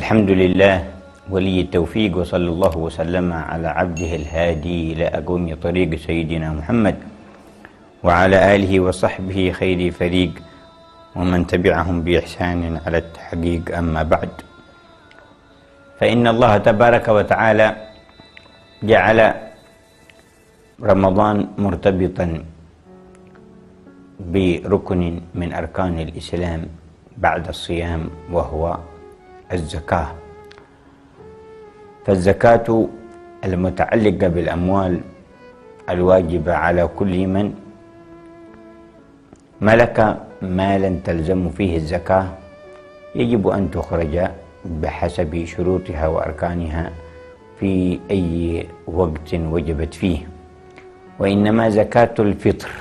الحمد لله ولي التوفيق، وصلى الله وسلم على عبده الهادي إلى أقوم طريق سيدنا محمد وعلى آله وصحبه خير فريق ومن تبعهم بإحسان على التحقيق. أما بعد، فإن الله تبارك وتعالى جعل رمضان مرتبطا بركن من أركان الإسلام بعد الصيام، وهو الزكاة. فالزكاة المتعلقة بالأموال الواجبة على كل من ملك مالا تلزم فيه الزكاة يجب أن تخرج بحسب شروطها وأركانها في أي وقت وجبت فيه. وإنما زكاة الفطر،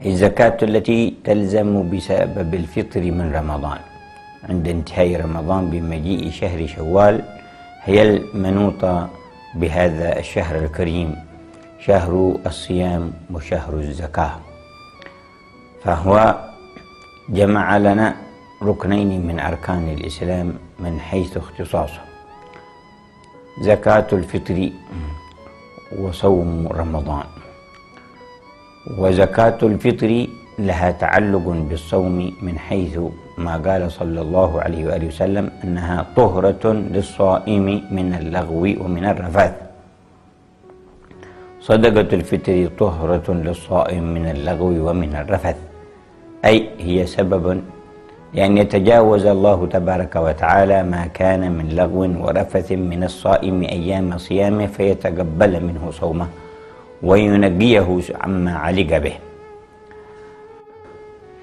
الزكاة التي تلزم بسبب الفطر من رمضان عند انتهاء رمضان بمجيء شهر شوال، هي المنوطة بهذا الشهر الكريم، شهر الصيام وشهر الزكاة. فهو جمع لنا ركنين من أركان الإسلام من حيث اختصاصه: زكاة الفطر وصوم رمضان. وزكاة الفطر لها تعلق بالصوم من حيث ما قال صلى الله عليه وآله وسلم أنها طهرة للصائم من اللغو ومن الرفث. صدقة الفطر طهرة للصائم من اللغو ومن الرفث، أي هي سبب لأن يتجاوز الله تبارك وتعالى ما كان من لغو ورفث من الصائم أيام صيامه، فيتقبل منه صومه وينقيه عما علق به.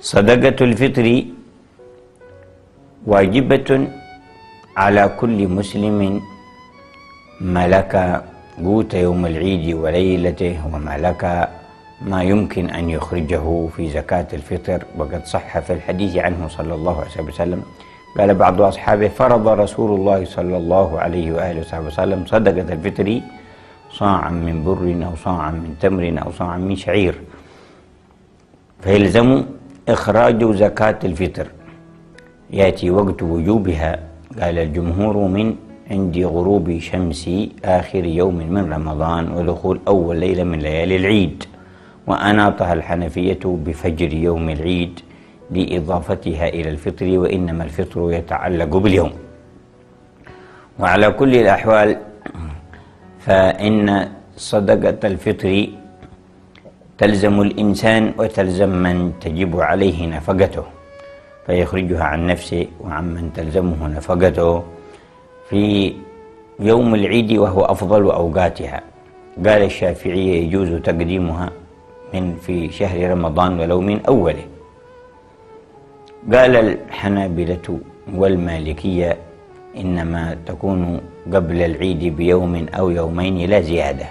صدقة الفطر واجبة على كل مسلم ملك قوت يوم العيد وليلته، وملك ما يمكن أن يخرجه في زكاة الفطر. وقد صح في الحديث عنه صلى الله عليه وسلم قال بعض أصحابه: فرض رسول الله صلى الله عليه وآله وسلم صدقة الفطر صاعا من بر أو صاعا من تمر أو صاعا من شعير، فيلزم إخراج زكاة الفطر. يأتي وقت وجوبها، قال الجمهور، من عند غروب شمس آخر يوم من رمضان ودخول أول ليلة من ليالي العيد، وأناطها الحنفية بفجر يوم العيد لإضافتها إلى الفطر، وإنما الفطر يتعلق باليوم. وعلى كل الأحوال فإن صدقة الفطر تلزم الإنسان وتلزم من تجب عليه نفقته، فيخرجها عن نفسه وعمن تلزمه نفقته في يوم العيد وهو أفضل أوقاتها. قال الشافعية: يجوز تقديمها في شهر رمضان ولو من أوله. قال الحنابلة والمالكية: إنما تكون قبل العيد بيوم أو يومين لا زيادة.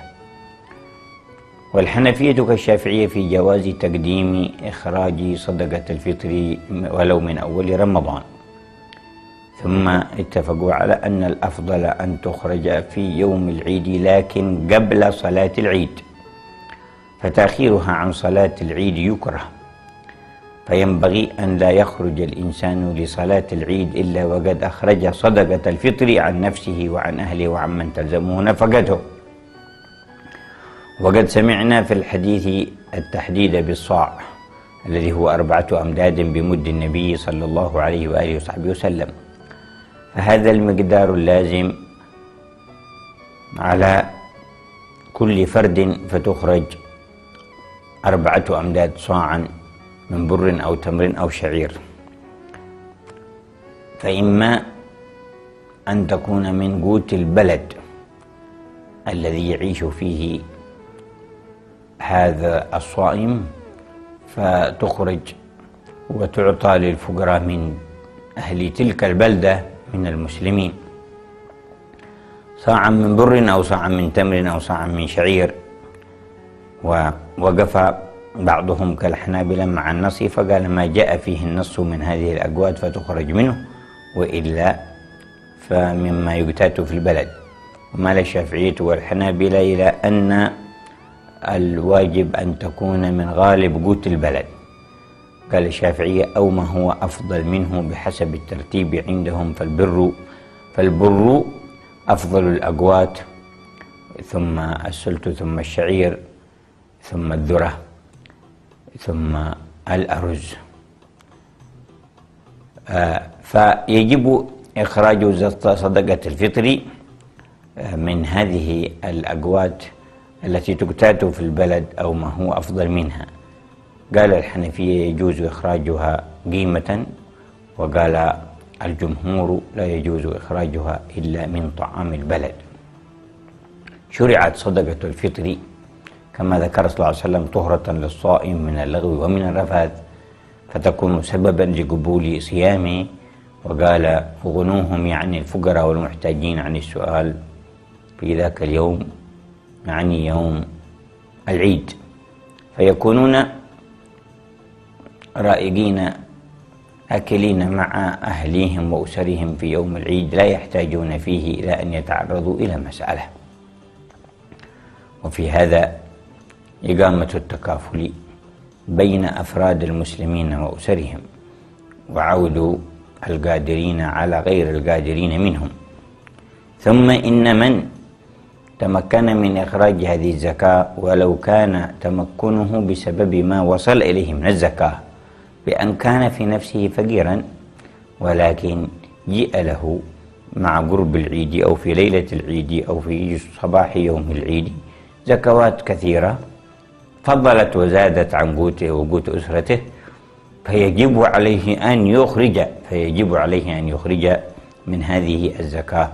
والحنفية كالشافعية في جواز تقديم إخراج صدقة الفطر ولو من أول رمضان. ثم اتفقوا على أن الأفضل أن تخرج في يوم العيد لكن قبل صلاة العيد، فتأخيرها عن صلاة العيد يكره، فينبغي أن لا يخرج الإنسان لصلاة العيد إلا وقد أخرج صدقة الفطر عن نفسه وعن أهله وعن من تلزمه نفقته. وقد سمعنا في الحديث التحديد بالصاع الذي هو 4 أمداد بمد النبي صلى الله عليه وآله وصحبه وسلم، فهذا المقدار اللازم على كل فرد، فتخرج 4 أمداد صاعا من بر أو تمر أو شعير. فإما أن تكون من قوت البلد الذي يعيش فيه هذا الصائم، فتخرج وتعطى للفقراء من أهل تلك البلدة من المسلمين، صاعا من بر أو صاعا من تمر أو صاعا من شعير. ووقف بعضهم كالحنابلة مع النص، فقال: ما جاء فيه النص من هذه الأقوات فتخرج منه، وإلا فمما يقتات في البلد. ومال الشافعية والحنابلة إلى أن الواجب أن تكون من غالب قوت البلد، قال الشافعية: أو ما هو أفضل منه بحسب الترتيب عندهم، فالبر أفضل الأقوات، ثم السلت، ثم الشعير، ثم الذرة، ثم الأرز. فيجب إخراج صدقة الفطر من هذه الأقوات التي تقتات في البلد أو ما هو أفضل منها. قال الحنفية: يجوز إخراجها قيمة، وقال الجمهور: لا يجوز إخراجها إلا من طعام البلد. شرعت صدقة الفطر كما ذكر صلى الله عليه وسلم طهرة للصائم من اللغو ومن الرفث، فتكون سببا لقبول صيامه. وقال: غنوهم يعني الفقراء والمحتاجين عن السؤال في ذاك اليوم، يعني يوم العيد، فيكونون رائقين أكلين مع أهليهم وأسرهم في يوم العيد، لا يحتاجون فيه إلى أن يتعرضوا إلى مسألة. وفي هذا إقامة التكافل بين أفراد المسلمين وأسرهم، وعود القادرين على غير القادرين منهم. ثم إن من تمكن من إخراج هذه الزكاة، ولو كان تمكنه بسبب ما وصل إليه من الزكاة، بأن كان في نفسه فقيرا، ولكن جاء له مع قرب العيد أو في ليلة العيد أو في صباح يوم العيد زكوات كثيرة فضلت وزادت عن قوته وقوت أسرته، فيجب عليه أن يخرج من هذه الزكاة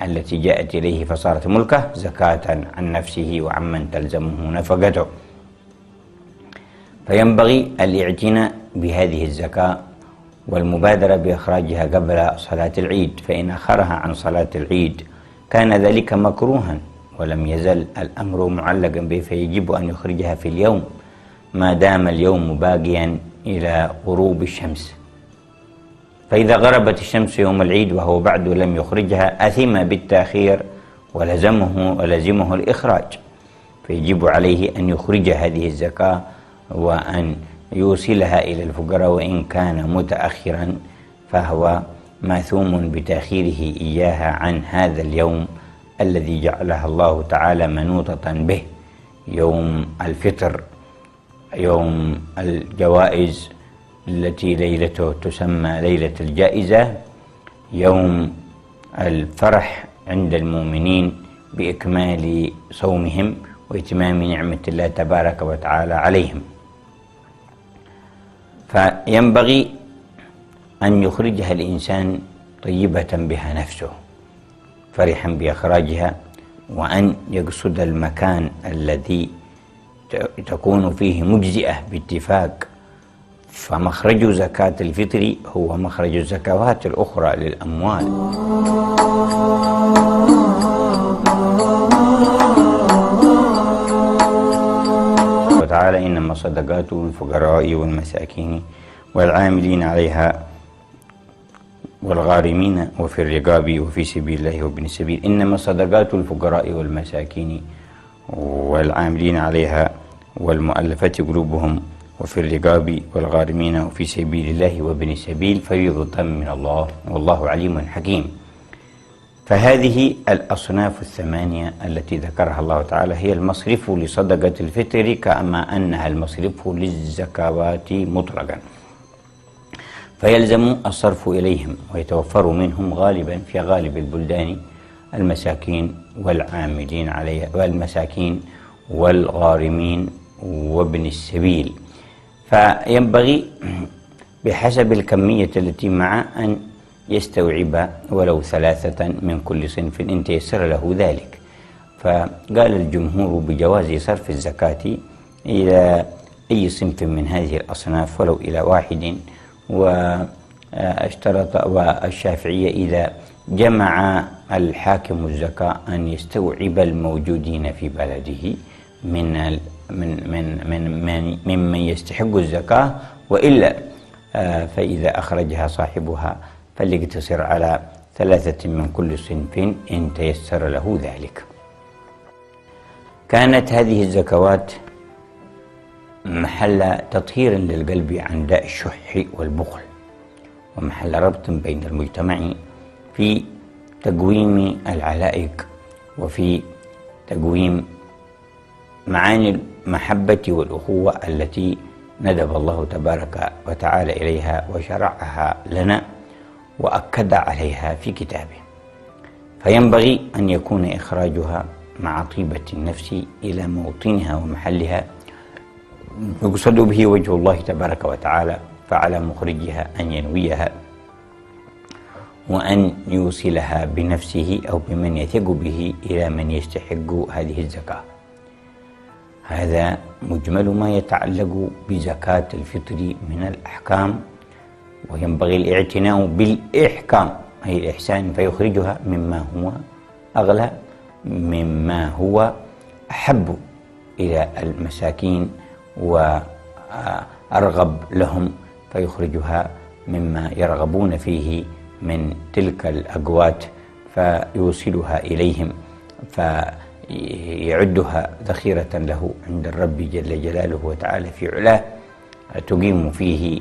التي جاءت إليه فصارت ملكه زكاة عن نفسه وعمن تلزمه نفقته. فينبغي الاعتناء بهذه الزكاة والمبادرة بإخراجها قبل صلاة العيد، فإن أخرها عن صلاة العيد كان ذلك مكروها، ولم يزل الأمر معلقا به، فيجب أن يخرجها في اليوم ما دام اليوم باقيا إلى غروب الشمس. فإذا غربت الشمس يوم العيد وهو بعد لم يخرجها أثم بالتأخير ولزمه الإخراج، فيجب عليه أن يخرج هذه الزكاة وأن يوصلها إلى الفقراء، وإن كان متأخرا فهو ماثوم بتأخيره إياها عن هذا اليوم الذي جعلها الله تعالى منوطة به، يوم الفطر، يوم الجوائز التي ليلته تسمى ليلة الجائزة، يوم الفرح عند المؤمنين بإكمال صومهم وإتمام نعمة الله تبارك وتعالى عليهم. فينبغي أن يخرجها الإنسان طيبة بها نفسه فرحا بإخراجها، وأن يقصد المكان الذي تكون فيه مجزئة باتفاق. فمخرج زكاة الفطر هو مخرج الزكوات الأخرى للأموال. وتعالى: إنما الصدقات للفقراء والمساكين والعاملين عليها والغارمين وفي الرقاب وفي سبيل الله وابن السبيل. إنما الصدقات للفقراء والمساكين والعاملين عليها والمؤلفة قلوبهم وفي الرقاب والغارمين وفي سبيل الله وابن السبيل فريضة من الله والله عليم حكيم. فهذه الأصناف الثمانية التي ذكرها الله تعالى هي المصرف لصدقة الفطر، كما أنها المصرف للزكوات مطلقا، فيلزم الصرف إليهم ويتوفر منهم غالبا في غالب البلدان المساكين والعاملين عليها والمساكين والغارمين وابن السبيل. فينبغي بحسب الكمية التي مع أن يستوعب ولو 3 من كل صنف إن تيسر له ذلك. فقال الجمهور بجواز صرف الزكاة إلى أي صنف من هذه الأصناف ولو إلى واحد، واشترط والشافعية إذا جمع الحاكم الزكاة أن يستوعب الموجودين في بلده ممن يستحق الزكاة، وإلا فإذا أخرجها صاحبها فليقتصر على 3 من كل صنف إن تيسر له ذلك. كانت هذه الزكوات محل ومحل تطهير للقلب عن داء الشح والبخل، ومحل ربط بين المجتمع في تقويم العلائق وفي تقويم معاني المحبة والأخوة التي ندب الله تبارك وتعالى إليها وشرعها لنا وأكد عليها في كتابه. فينبغي أن يكون إخراجها مع طيبة النفس إلى موطنها ومحلها يقصد به وجه الله تبارك وتعالى، فعلى مخرجها أن ينويها وأن يوصلها بنفسه أو بمن يثق به إلى من يستحق هذه الزكاة. هذا مجمل ما يتعلق بزكاة الفطر من الأحكام، وينبغي الاعتناء بالإحكام أي الإحسان، فيخرجها مما هو أغلى، مما هو أحب إلى المساكين وأرغب لهم، فيخرجها مما يرغبون فيه من تلك الأقوات فيوصلها إليهم، فيعدها ذخيرة له عند الرب جل جلاله وتعالى في علاه، تقيم فيه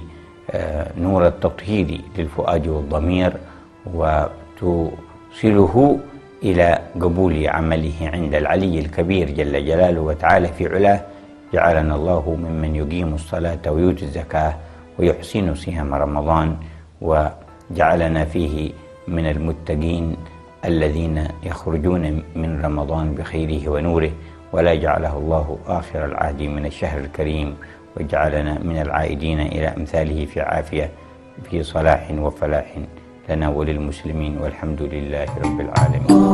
نور التطهير للفؤاد والضمير، وتوصله إلى قبول عمله عند العلي الكبير جل جلاله وتعالى في علاه. جعلنا الله ممن يقيم الصلاة ويؤتي الزكاة ويحسن صيام رمضان، وجعلنا فيه من المتقين الذين يخرجون من رمضان بخيره ونوره، ولا جعله الله آخر العهد من الشهر الكريم، وجعلنا من العائدين إلى أمثاله في عافية في صلاح وفلاح لنا وللمسلمين، والحمد لله رب العالمين.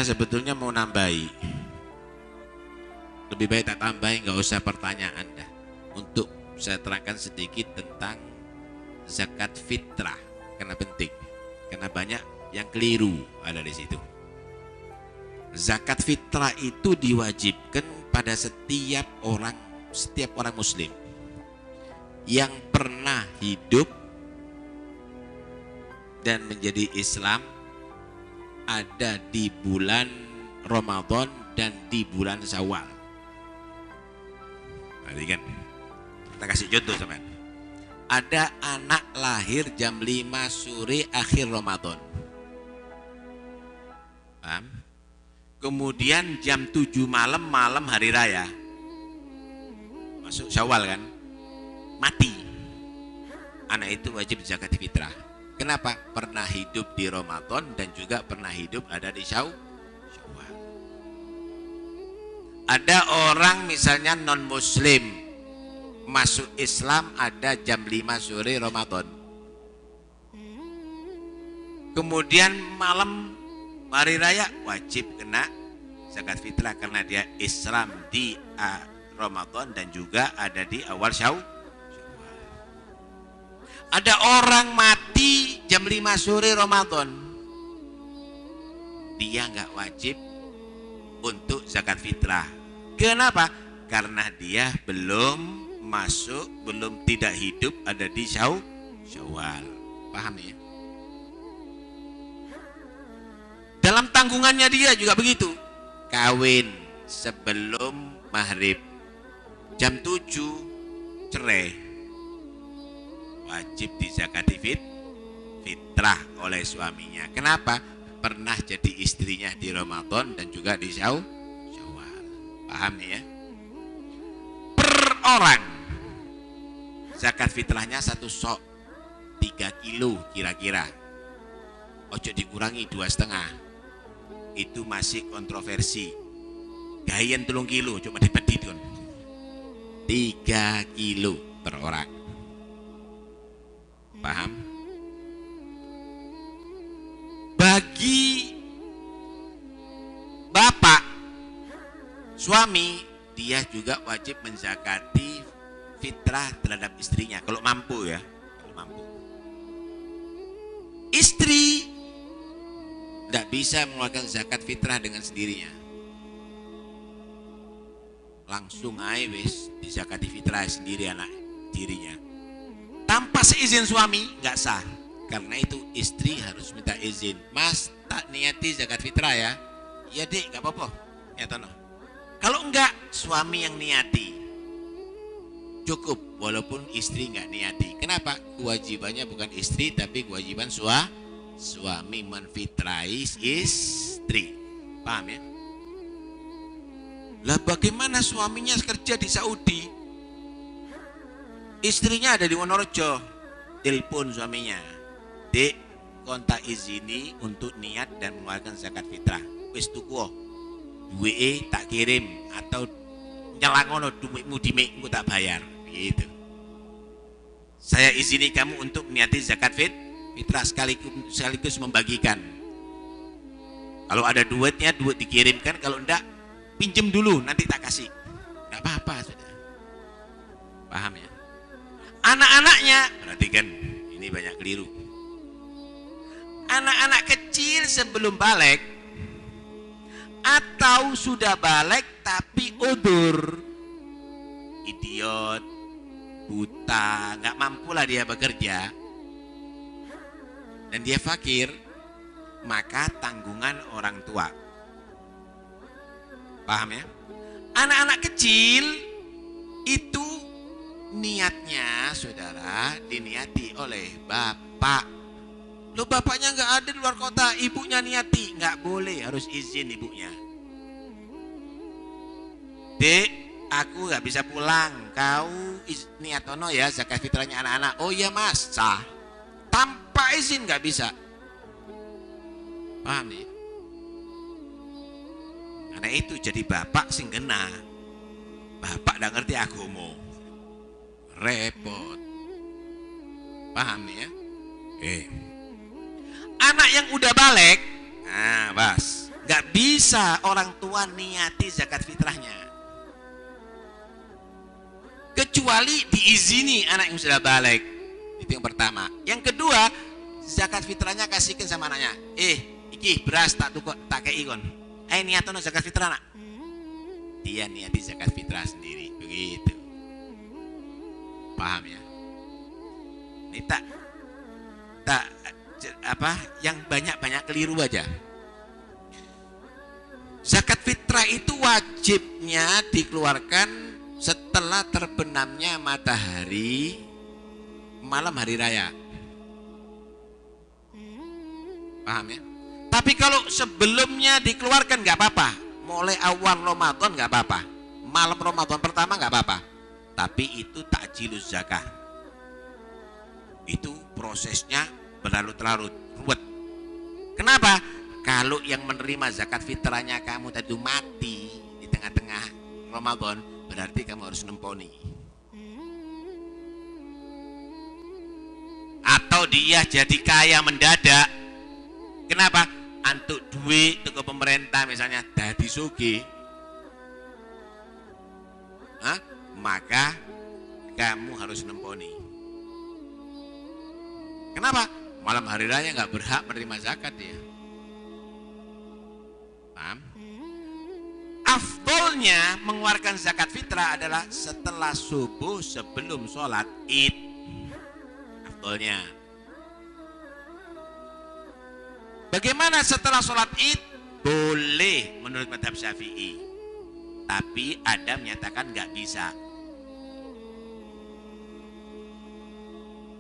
Sebetulnya mau nambahi, lebih baik tak tambahin, nggak usah pertanyaan dah. Untuk saya terangkan sedikit tentang zakat fitrah, karena penting, karena banyak yang keliru ada di situ. Zakat fitrah itu diwajibkan pada setiap orang Muslim yang pernah hidup dan menjadi Islam ada di bulan Ramadan dan di bulan Syawal. Tadi kan kita kasih contoh teman. Ada anak lahir jam 5 sore akhir Ramadan. Paham? Kemudian jam 7 malam hari raya. Masuk Syawal kan? Mati. Anak itu wajib zakat fitrah. Kenapa? Pernah hidup di Ramadan dan juga pernah hidup ada di Syawal. Ada orang misalnya non muslim masuk Islam ada jam 5 sore Ramadan. Kemudian malam hari raya wajib kena zakat fitrah karena dia Islam di Ramadan dan juga ada di awal Syawal. Ada orang mati jam 5 sore Ramadan, dia nggak wajib untuk zakat fitrah. Kenapa? Karena dia belum masuk, belum tidak hidup ada di Syawal. Paham ya? Dalam tanggungannya dia juga begitu. Kawin sebelum maghrib, jam 7 cerai, wajib dizakati fitrah oleh suaminya. Kenapa? Pernah jadi istrinya di Ramadan dan juga di Syawal. Paham ya? Per orang zakat fitrahnya 1 sok 3 kilo kira-kira. Ojo dikurangi 2,5. Itu masih kontroversi. Gayen 3 kilo cuma dipedidun. 3 kilo per orang. Paham? Bagi Suami dia juga wajib menzakati fitrah terhadap istrinya kalau mampu ya, kalau mampu. Istri tidak bisa mengeluarkan zakat fitrah dengan sendirinya. Langsung aja wis dizakati fitrah sendiri anak dirinya. Tanpa seizin suami nggak sah. Karena itu istri harus minta izin. Mas tak niati zakat fitrah ya? Iya dek, nggak apa-apa. Ya tono. Kalau enggak, suami yang niati. Cukup, walaupun istri nggak niati. Kenapa? Kewajibannya bukan istri, tapi kewajiban suami menfitrai istri. Paham ya? Lah bagaimana suaminya kerja di Saudi? Istrinya ada di Wonorejo. Telepon suaminya. Dek, kontak izini untuk niat dan mengeluarkan zakat fitrah. Wis tuku duwe tak kirim atau nyelangono duitmu dime engko tak bayar gitu. Saya izini kamu untuk niati zakat fitrah sekaligus membagikan. Kalau ada duitnya duit dikirimkan, kalau enggak pinjem dulu nanti tak kasih. Enggak apa-apa sudah. Paham ya? Anak-anaknya perhatikan, ini banyak keliru. Anak-anak kecil sebelum balik atau sudah balik tapi udur, idiot, buta, nggak mampu lah dia bekerja dan dia fakir, maka tanggungan orang tua. Paham ya? Anak-anak kecil itu niatnya saudara diniati oleh bapak. Lo bapaknya nggak ada di luar kota, ibunya niati, nggak boleh, harus izin ibunya. Dek, aku nggak bisa pulang, kau niatono ya zakat fitrahnya anak-anak. Oh iya mas, sah. Tanpa izin nggak bisa. Paham nih? Karena itu jadi bapak sing kena. Bapak nggak ngerti agama, repot. Paham nih ya? Anak yang udah balik, nah bas, nggak bisa orang tua niati zakat fitrahnya, kecuali diizini anak yang sudah balik. Itu yang pertama. Yang kedua, zakat fitrahnya kasihkan sama anaknya. Iki beras tak kei kon. Niatono zakat fitrah nak. Dia niati zakat fitrah sendiri, begitu. Paham ya? Ini tak apa yang banyak keliru aja. Zakat fitrah itu wajibnya dikeluarkan setelah terbenamnya matahari malam hari raya. Paham ya? Tapi kalau sebelumnya dikeluarkan nggak apa-apa. Mulai awal Ramadan nggak apa-apa. Malam Ramadan pertama nggak apa-apa. Tapi itu takjiluz zakah. Itu prosesnya berlarut-larut, ruwet. Kenapa? Kalau yang menerima zakat fitrahnya kamu tadi mati di tengah-tengah Ramadan, berarti kamu harus nemponi. Atau dia jadi kaya mendadak. Kenapa? Antuk duit ke pemerintah misalnya dadi sugih. Maka kamu harus nemponi. Kenapa? Malam hari raya nggak berhak menerima zakat dia. Paham? Afdolnya mengeluarkan zakat fitrah adalah setelah subuh sebelum sholat id. Afdolnya. Bagaimana setelah sholat id? Boleh menurut mazhab Syafi'i. Tapi ada menyatakan nggak bisa.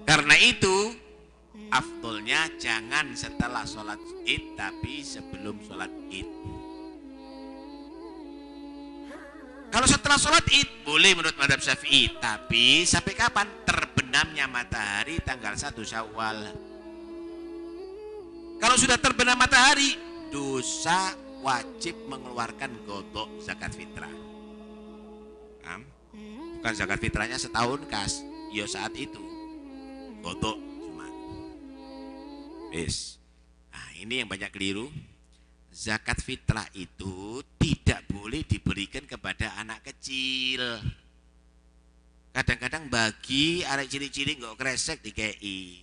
Karena itu afdolnya jangan setelah sholat id, tapi sebelum sholat id. Kalau setelah sholat id boleh menurut mazhab Syafi'i, tapi sampai kapan? Terbenamnya matahari tanggal 1 Syawal. Kalau sudah terbenam matahari, dosa wajib mengeluarkan godok zakat fitrah. Bukan zakat fitrahnya setahun kas, ya saat itu godok cuma. Nah, ini yang banyak keliru. Zakat fitrah itu tidak boleh boleh diberikan kepada anak kecil. Kadang-kadang bagi arek cilik-cilik nggak kresek dikei.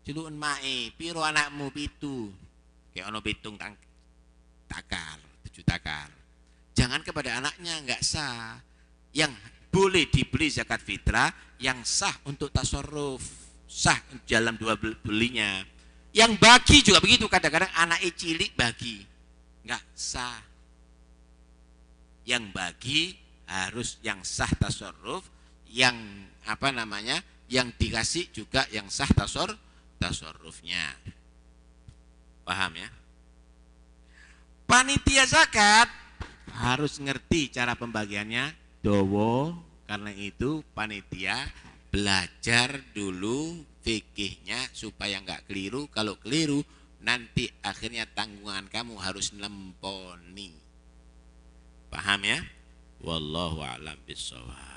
Celuk mae, piro anakmu pitu. Kayak ono pitung takar, 7 takar. Jangan kepada anaknya, nggak sah. Yang boleh dibeli zakat fitrah yang sah untuk tasarruf, sah dalam dua belinya. Yang bagi juga begitu, kadang-kadang anak cilik bagi, nggak sah. Yang bagi harus yang sah tasarruf, yang apa namanya, yang dikasih juga yang sah tasarrufnya. Paham ya? Panitia zakat harus ngerti cara pembagiannya. Dowo, karena itu panitia belajar dulu fikihnya supaya nggak keliru. Kalau keliru nanti akhirnya tanggungan kamu harus nemponi. Paham ya? Wallahu a'lam bishawab.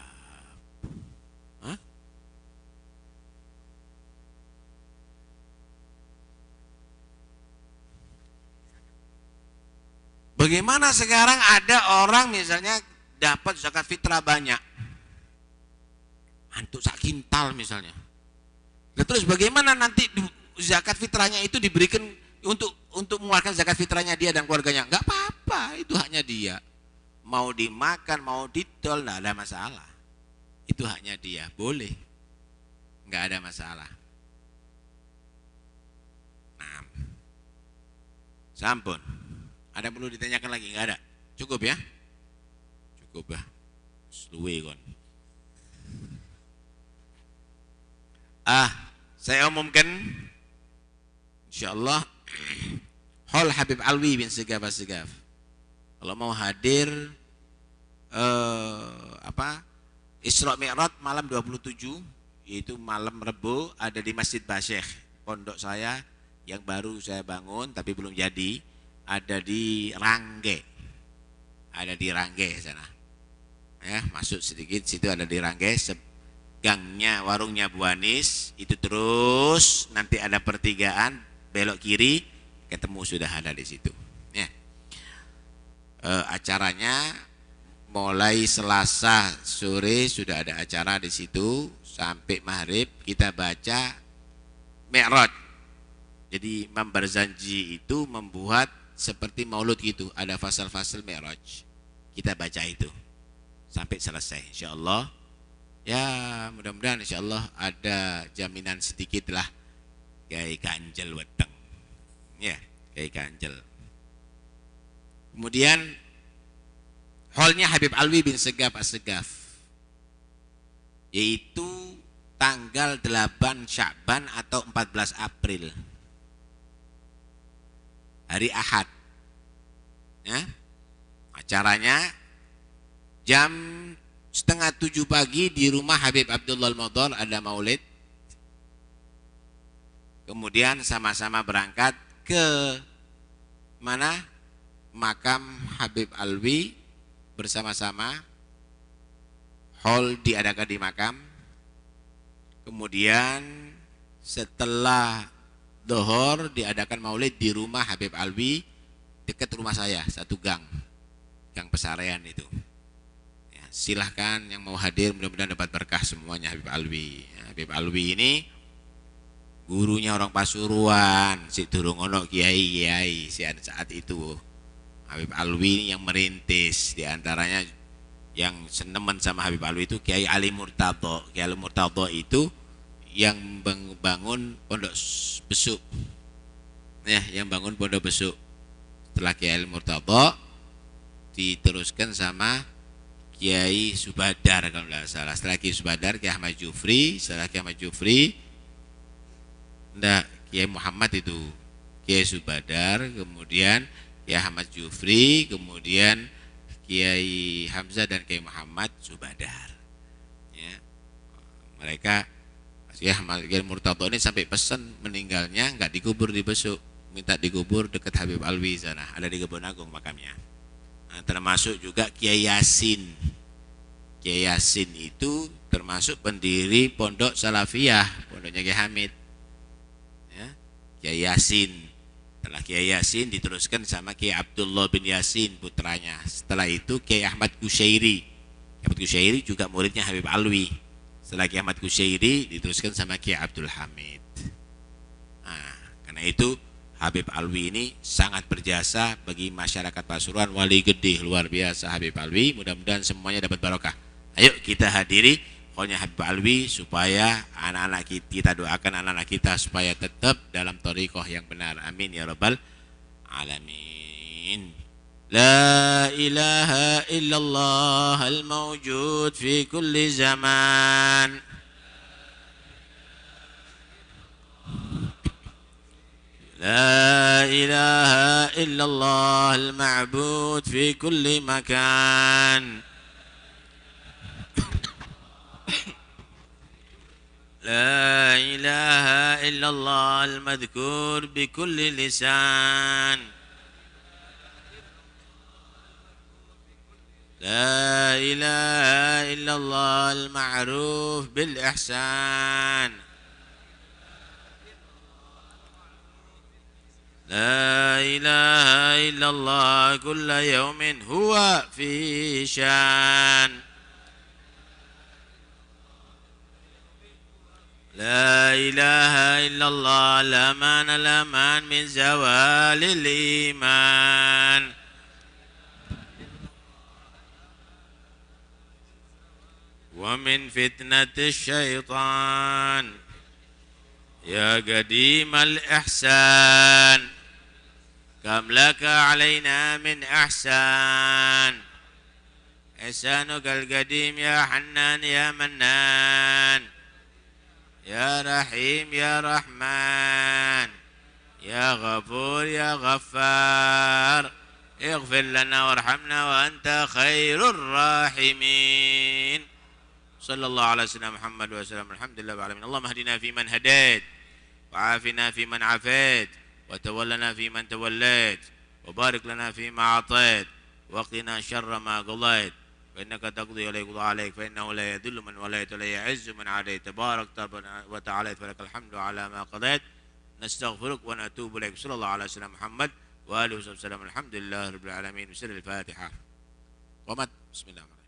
Bagaimana sekarang ada orang misalnya dapat zakat fitrah banyak, antuk sak kintal misalnya. Nah, terus bagaimana nanti zakat fitrahnya itu diberikan untuk mengeluarkan zakat fitrahnya dia dan keluarganya? Enggak apa-apa, itu haknya dia. Mau dimakan, mau ditol, enggak ada masalah. Itu haknya dia, boleh. Enggak ada masalah. Nah, sampun. Ada perlu ditanyakan lagi? Enggak ada? Cukup ya? Cukup ya? Seluwe kon. Saya umumkan insyaallah Hall Habib Alwi bin Segaf As-Segaf. Kalau mau hadir Isra Mi'raj malam 27, yaitu malam Rebo, ada di Masjid Basyekh, pondok saya yang baru saya bangun tapi belum jadi, ada di Rangge. Ada di Rangge sana. Ya, masuk sedikit situ ada di Rangge, gangnya warungnya Bu Anis, itu terus nanti ada pertigaan belok kiri ketemu sudah ada di situ. Ya. Acaranya mulai Selasa sore sudah ada acara di situ sampai maghrib kita baca Mi'raj. Jadi Imam Barzanji itu membuat seperti maulud gitu, ada fasal-fasal Mi'raj. Kita baca itu sampai selesai insyaallah. Ya, mudah-mudahan insyaallah ada jaminan sedikit lah kayak ganjel weteng. Ya, kayak ganjel. Kemudian hallnya Habib Alwi bin Segaf As-Segaf, yaitu tanggal 8 Sya'ban atau 14 April, hari Ahad. Ya, acaranya jam 6:30 pagi di rumah Habib Abdullah Al-Madar, ada maulid. Kemudian sama-sama berangkat ke mana? Makam Habib Alwi bersama-sama. Hall diadakan di makam. Kemudian setelah Dohor diadakan maulid di rumah Habib Alwi dekat rumah saya, satu gang Pesarean itu. Ya, silahkan yang mau hadir, mudah-mudahan dapat berkah semuanya Habib Alwi. Ya, Habib Alwi ini gurunya orang Pasuruan, si durung ono kiai saat itu. Habib Alwi yang merintis, diantaranya yang seneman sama Habib Alwi itu Kiai Ali Murtadho. Kiai Ali Murtadho itu yang bangun pondok besuk, ya, yang bangun pondok besuk. Setelah Kiai Ali Murtadho diteruskan sama Kiai Subadar kalau tidak salah. Setelah Kiai Subadar, Kiai Ahmad Jufri. Setelah Kiai Ahmad Jufri, Kiai Muhammad itu Kiai Subadar, kemudian Kiai Ahmad Jufri, kemudian Kiai Hamzah dan Kiai Muhammad Subadar. Ya, mereka Kiai Murtadho ini sampai pesan meninggalnya nggak dikubur di Besuk, minta dikubur dekat Habib Alwi sana, ada di Kebon Agung makamnya. Nah, termasuk juga Kiai Yasin. Kiai Yasin itu termasuk pendiri Pondok Salafiyah, pondoknya Kiai Hamid. Ya, Kiai Yasin Setelah Kiai Yasin diteruskan sama Kiai Abdullah bin Yasin putranya. Setelah itu Kiai Ahmad Kusyairi. Ahmad Kusyairi juga muridnya Habib Alwi. Setelah Kiai Ahmad Kusyairi diteruskan sama Kiai Abdul Hamid. Nah, karena itu Habib Alwi ini sangat berjasa bagi masyarakat Pasuruan, wali gede luar biasa Habib Alwi. Mudah-mudahan semuanya dapat barokah. Ayo kita hadiri pokoknya Habib Alwi supaya anak-anak kita doakan anak-anak kita supaya tetap dalam thariqah yang benar. Amin ya rabbal alamin. La ilaha illallah al-mawjud fi kulli zaman. La ilaha illallah al-ma'bud fi kulli makan. لا إله إلا الله المذكور بكل لسان. لا إله إلا الله المعروف بالإحسان. لا إله إلا الله كل يوم هو في شان. لا إله إلا الله الأمان الأمان من زوال الإيمان. ومن فتنة الشيطان. يا قديم الإحسان كم لك علينا من إحسان. إحسانك القديم يا حنان يا منان. يا رحيم يا رحمن يا غفور يا غفار. اغفر لنا وارحمنا وأنت خير الراحمين. صلى الله على سيدنا محمد وسلم. الحمد لله رب العالمين. اللهم اهدنا فيمن هديت وعافنا فيمن عافيت وتولنا فيمن توليت وبارك لنا فيما أعطيت وقنا شر ما قضيت فإنك تقضي ولا يقضى عليك فإنه لا يذل من وليت ولا يعز من عاديت تبارك وتعالى فلك الحمد على ما قضيت. نستغفرك ونتوب إليك. صلى الله على سيدنا محمد وآله وصحبه وسلم. الحمد لله رب العالمين. بسر الفاتحة. ومت بسم الله.